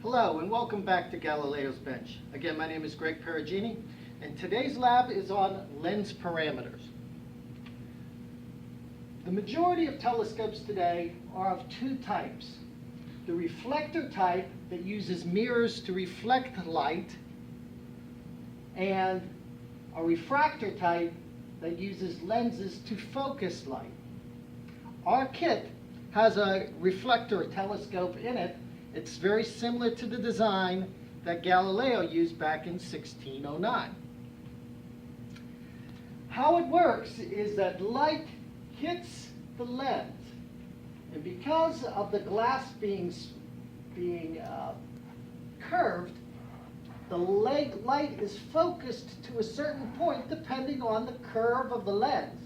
Hello and welcome back to Galileo's Bench. Again, my name is Greg Perugini, and today's lab is on lens parameters. The majority of telescopes today are of two types. The reflector type that uses mirrors to reflect light, and a refractor type that uses lenses to focus light. Our kit has a reflector telescope in it. It's very similar to the design that Galileo used back in 1609. How it works is that light hits the lens, and because of the glass being curved, the light is focused to a certain point depending on the curve of the lens.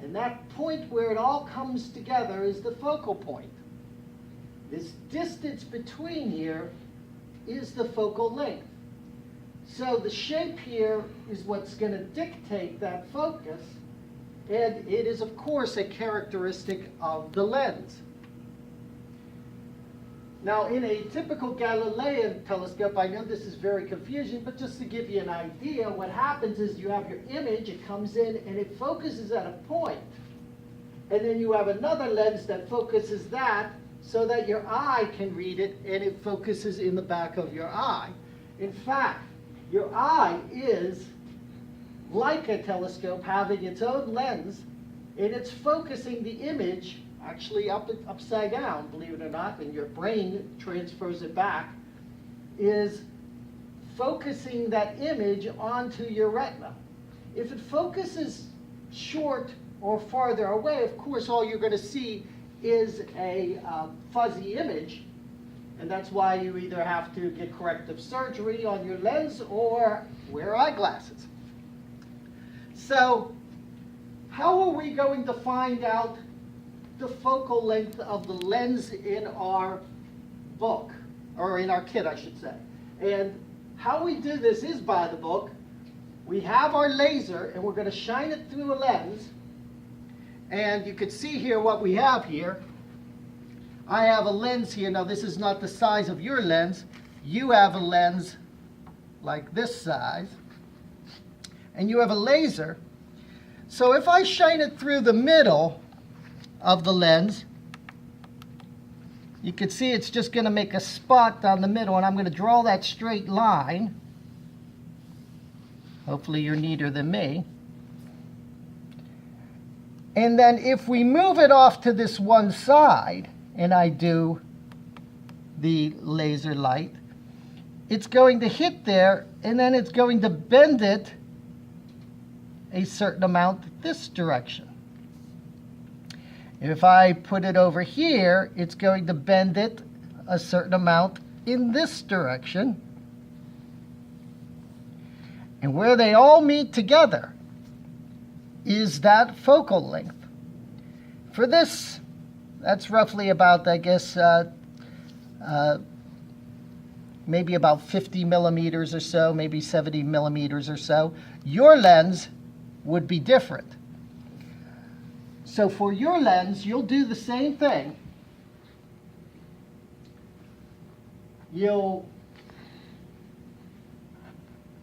And that point where it all comes together is the focal point. This distance between here is the focal length. So the shape here is what's going to dictate that focus, and it is of course a characteristic of the lens. Now in a typical Galilean telescope, I know this is very confusing, but just to give you an idea, what happens is you have your image, it comes in and it focuses at a point. And then you have another lens that focuses that so that your eye can read it, and it focuses in the back of your eye. In fact, your eye is like a telescope having its own lens, and it's focusing the image actually upside down, believe it or not, and your brain transfers it back, is focusing that image onto your retina. If it focuses short or farther away, of course all you're going to see is a fuzzy image, and that's why you either have to get corrective surgery on your lens or wear eyeglasses. So how are we going to find out the focal length of the lens in our book, or in our kit I should say? And how we do this is by the book. We have our laser and we're going to shine it through a lens. And you can see here what we have here. I have a lens here. Now this is not the size of your lens. You have a lens like this size. And you have a laser. So if I shine it through the middle of the lens, you can see it's just going to make a spot down the middle, and I'm going to draw that straight line. Hopefully you're neater than me. And then if we move it off to this one side, and I do the laser light, it's going to hit there, and then it's going to bend it a certain amount this direction. If I put it over here, it's going to bend it a certain amount in this direction. And where they all meet together is that focal length. For this, that's roughly about, I guess, maybe about 50 millimeters or so, maybe 70 millimeters or so. Your lens would be different. So for your lens, you'll do the same thing. You'll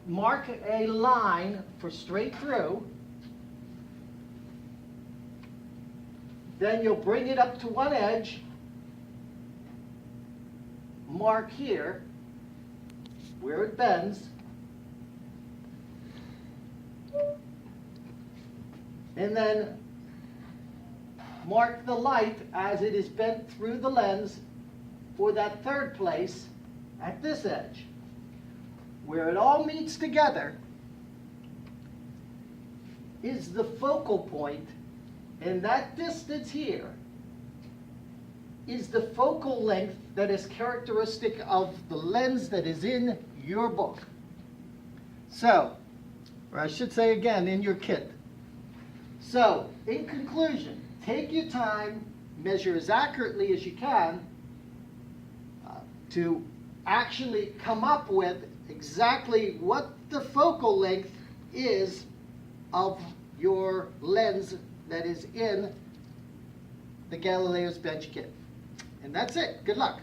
mark a line for straight through. Then you'll bring it up to one edge, mark here where it bends, and then mark the light as it is bent through the lens for that third place at this edge. Where it all meets together is the focal point, and that distance here is the focal length that is characteristic of the lens that is in your book. So, or I should say again, in your kit. So, in conclusion, take your time, measure as accurately as you can to actually come up with exactly what the focal length is of your lens that is in the Galileo's Bench kit. And that's it. Good luck.